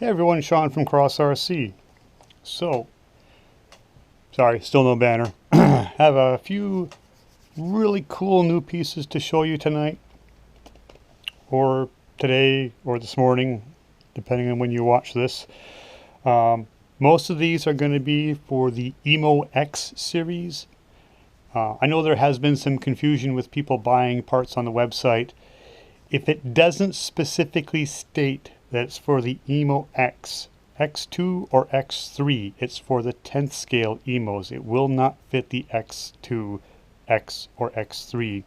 Hey everyone, Sean from Cross RC. So, sorry, still no banner. Have a few really cool new pieces to show you tonight, or today, or this morning, depending on when you watch this. Most of these are going to be for the EMO X series. I know there has been some confusion with people buying parts on the website. If it doesn't specifically state that it's for the EMO X, X2 or X3, it's for the 10th scale EMOs. It will not fit the X2, X or X3,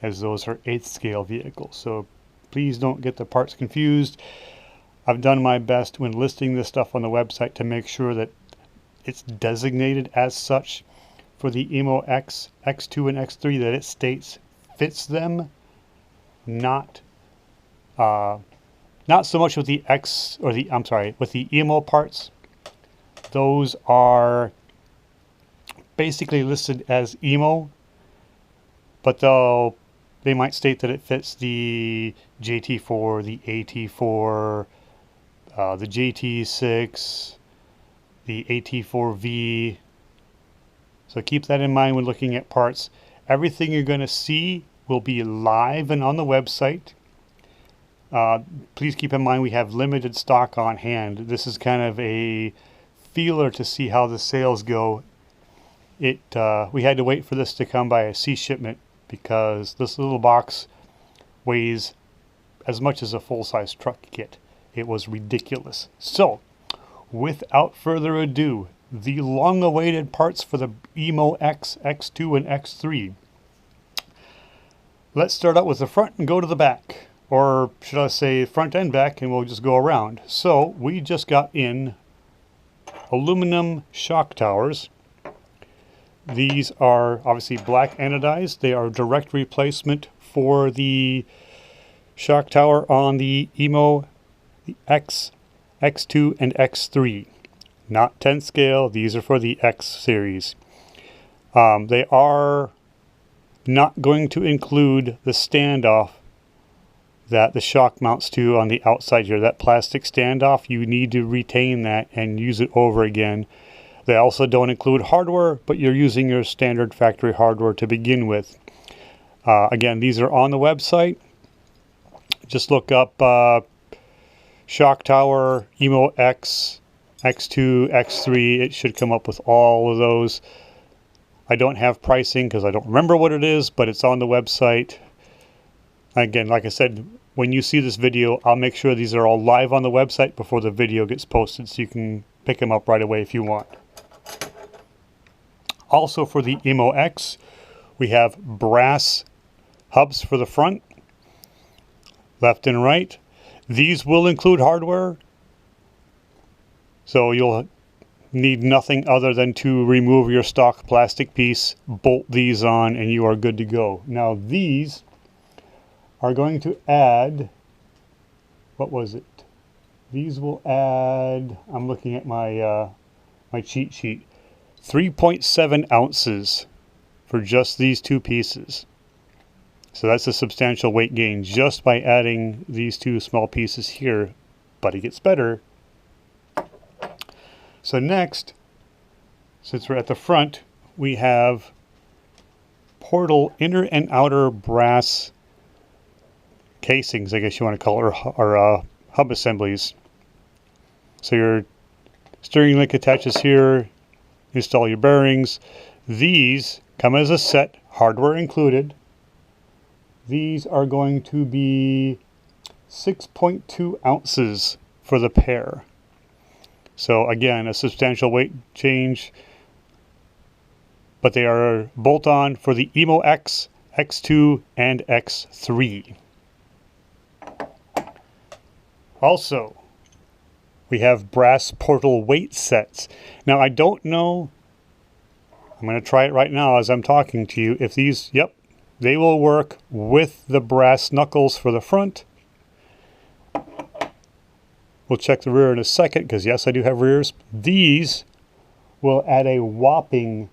as those are 8th scale vehicles. So please don't get the parts confused. I've done my best when listing this stuff on the website to make sure that it's designated as such for the EMO X, X2 and X3, that it states fits them, not so much with the X or the, with the EMO parts. Those are basically listed as EMO, but they might state that it fits the JT4, the AT4, the JT6, the AT4V. So keep that in mind when looking at parts. Everything you're going to see will be live and on the website. Please keep in mind we have limited stock on hand. This is kind of a feeler to see how the sales go. We had to wait for this to come by a sea shipment because this little box weighs as much as a full-size truck kit. It was ridiculous. So, without further ado, the long-awaited parts for the EMO X, X2, and X3. Let's start out with the front and go to the back. Or should I say front and back, and we'll just go around. So we just got in aluminum shock towers. These are obviously black anodized. They are direct replacement for the shock tower on the EMO X, X2, and X3. Not 10 scale, these are for the X series. They are not going to include the standoff that the shock mounts to on the outside here. That plastic standoff, you need to retain that and use it over again. They also don't include hardware, but you're using your standard factory hardware to begin with. Again, these are on the website. Just look up shock tower, EMO X, X2, X3. It should come up with all of those. I don't have pricing because I don't remember what it is, but it's on the website. Again, like I said, when you see this video, I'll make sure these are all live on the website before the video gets posted, so you can pick them up right away if you want. Also for the EMO X, we have brass hubs for the front, left and right. These will include hardware, so you'll need nothing other than to remove your stock plastic piece, bolt these on, and you are good to go. Now these are going to add, what was it? These will add, I'm looking at my my cheat sheet, 3.7 ounces for just these two pieces. So that's a substantial weight gain just by adding these two small pieces here, but it gets better. So next, since we're at the front, we have portal inner and outer brass casings, I guess you want to call it, or hub assemblies. So your steering link attaches here, install your bearings. These come as a set, hardware included. These are going to be 6.2 ounces for the pair. So again, a substantial weight change, but they are bolt-on for the EMO X, X2, and X3. Also, we have brass portal weight sets. Now, I don't know, I'm going to try it right now as I'm talking to you, if these, yep, they will work with the brass knuckles for the front. We'll check the rear in a second, because yes, I do have rears. These will add a whopping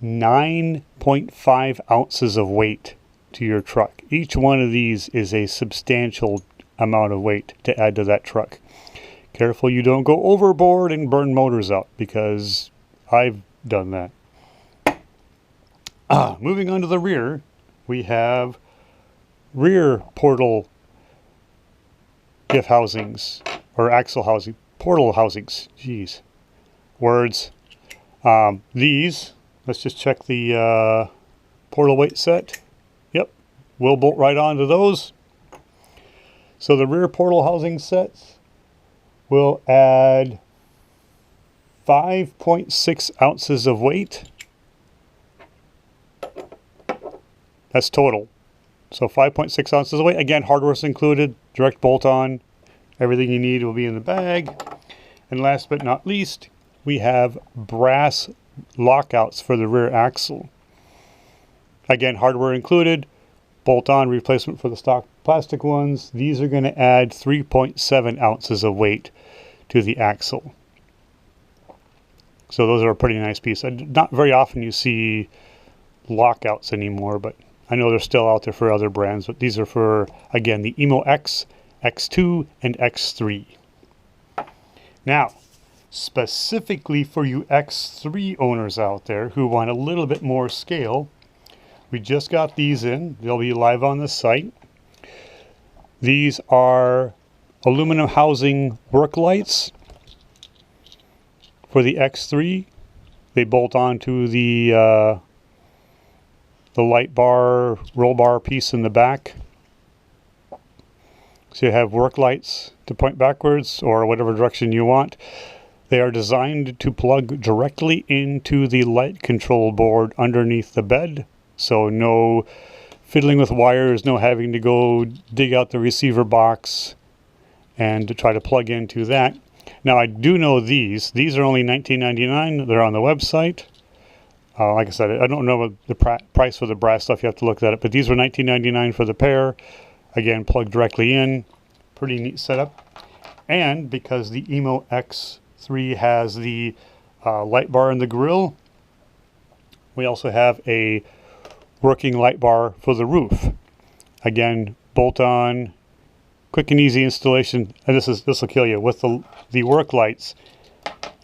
9.5 ounces of weight to your truck. Each one of these is a substantial amount of weight to add to that truck. Careful you don't go overboard and burn motors out, because I've done that. Moving on to the rear, we have rear portal diff housings, or axle housing, portal housings. Jeez, words. These, let's just check the portal weight set. Yep, we'll bolt right onto those. So the rear portal housing sets will add 5.6 ounces of weight. That's total. So 5.6 ounces of weight. Again, hardware's included, direct bolt on. Everything you need will be in the bag. And last but not least, we have brass lockouts for the rear axle. Again, hardware included, bolt on replacement for the stock plastic ones. These are going to add 3.7 ounces of weight to the axle. So those are a pretty nice piece. Not very often you see lockouts anymore, but I know they're still out there for other brands. But these are for, again, the EMO X, X2, and X3. Now, specifically for you X3 owners out there who want a little bit more scale, we just got these in. They'll be live on the site. These are aluminum housing work lights for the X3. They bolt onto the light bar, roll bar piece in the back. So you have work lights to point backwards or whatever direction you want. They are designed to plug directly into the light control board underneath the bed. So no fiddling with wires, no having to go dig out the receiver box and to try to plug into that. Now I do know these are only $19.99. They're on the website. Like I said, I don't know the price for the brass stuff. You have to look at it. But these were $19.99 for the pair. Again, plug directly in. Pretty neat setup. And because the EMO X3 has the light bar in the grill, we also have a working light bar for the roof. Again, bolt on, quick and easy installation. And this will kill you with the work lights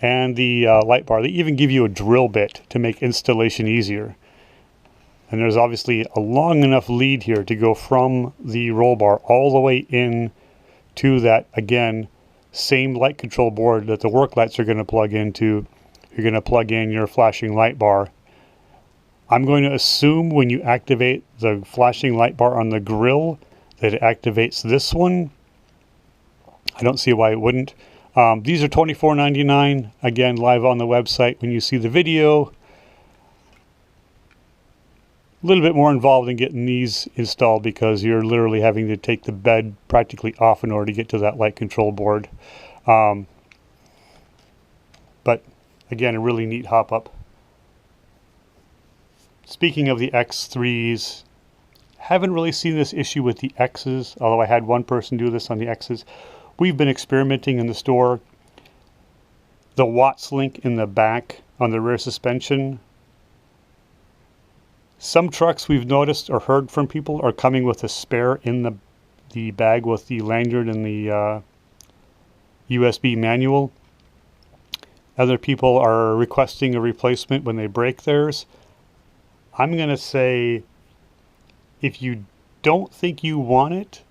and the light bar. They even give you a drill bit to make installation easier. And there's obviously a long enough lead here to go from the roll bar all the way in to that, again, same light control board that the work lights are going to plug into. You're going to plug in your flashing light bar. I'm going to assume when you activate the flashing light bar on the grill that it activates this one. I don't see why it wouldn't. These are $24.99. Again, live on the website when you see the video. A little bit more involved in getting these installed because you're literally having to take the bed practically off in order to get to that light control board. But again, a really neat hop-up. Speaking of the X3s, haven't really seen this issue with the X's, although I had one person do this on the X's. We've been experimenting in the store. The Watts link in the back on the rear suspension. Some trucks we've noticed or heard from people are coming with a spare in the bag with the lanyard and the USB manual. Other people are requesting a replacement when they break theirs. I'm going to say, if you don't think you want it,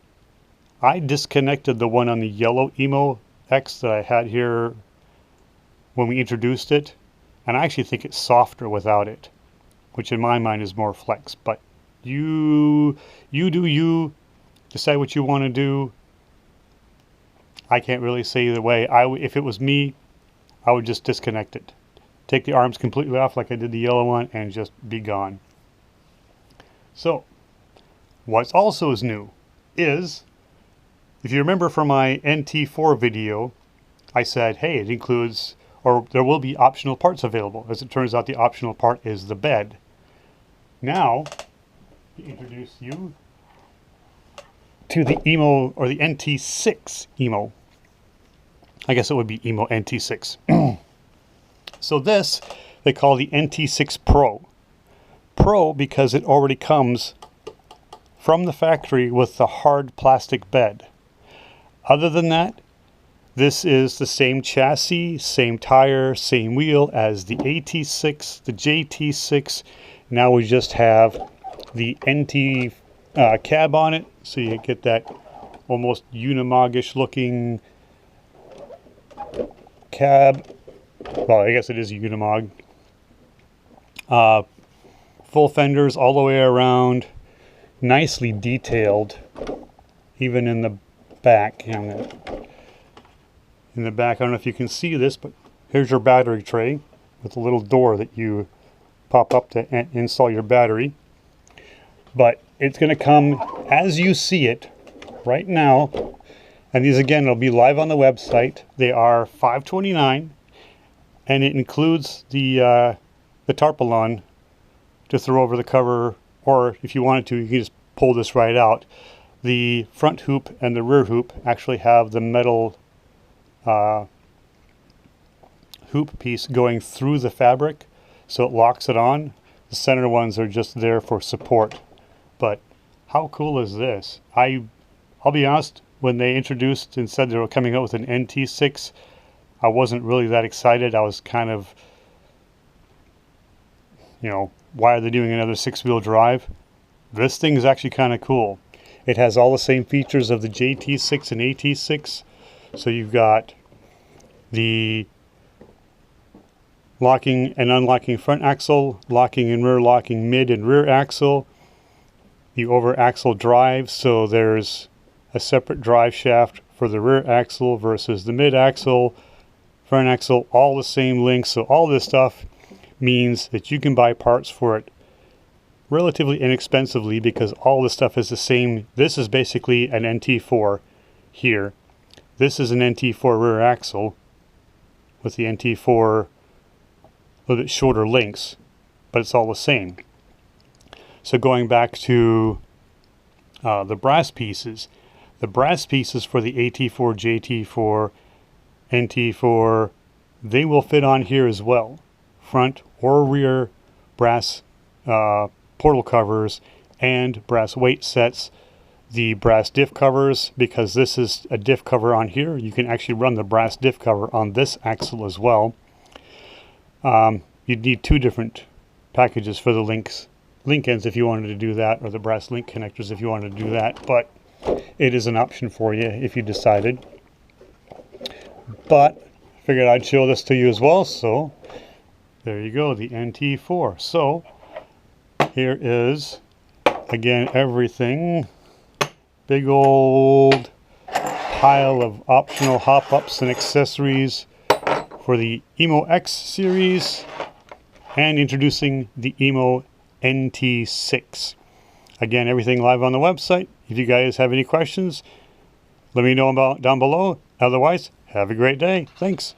I disconnected the one on the yellow EMO X that I had here when we introduced it, and I actually think it's softer without it, which in my mind is more flex. But you do you, decide what you want to do. I can't really say either way. If it was me, I would just disconnect it. Take the arms completely off like I did the yellow one and just be gone. So, what's also is new is, if you remember from my NT4 video, I said, hey, it includes, or there will be optional parts available. As it turns out, the optional part is the bed. Now, to introduce you to the EMO, or the NT6 EMO. I guess it would be EMO NT6. So this, they call the NT6 Pro. Pro because it already comes from the factory with the hard plastic bed. Other than that, This is the same chassis, same tire, same wheel as the AT6, the JT6. Now we just have the NT cab on it, so you get that almost Unimog-ish looking cab. Well, I guess it is a Unimog. Full fenders all the way around, nicely detailed, even in the back. In the back, I don't know if you can see this, but here's your battery tray with a little door that you pop up to install your battery. But it's going to come as you see it right now. And these, again, will be live on the website. They are $529, and it includes the tarpaulin to throw over the cover, or if you wanted to, you can just pull this right out. The front hoop and the rear hoop actually have the metal hoop piece going through the fabric, so it locks it on. The center ones are just there for support. But how cool is this? I'll be honest, when they introduced and said they were coming out with an NT6, I wasn't really that excited. I was kind of, why are they doing another 6-wheel drive? This thing is actually kind of cool. It has all the same features of the JT6 and AT6. So you've got the locking and unlocking front axle, locking and rear locking mid and rear axle, the over axle drive, so there's a separate drive shaft for the rear axle versus the mid axle, front axle, all the same links. So all this stuff means that you can buy parts for it relatively inexpensively because all this stuff is the same. This is basically an NT4 here. This is an NT4 rear axle with the NT4 a little bit shorter links, but it's all the same. So going back to the brass pieces for the AT4, JT4, NT4, they will fit on here as well. Front or rear brass portal covers and brass weight sets. The brass diff covers, because this is a diff cover on here, you can actually run the brass diff cover on this axle as well. You'd need 2 different packages for the link ends if you wanted to do that, or the brass link connectors if you wanted to do that, but it is an option for you if you decided. But I figured I'd show this to you as well, so there you go, the NT4. So here is, again, everything. Big old pile of optional hop-ups and accessories for the EMO X series, and introducing the EMO NT6. Again, everything live on the website. If you guys have any questions, let me know about down below. Otherwise, have a great day. Thanks.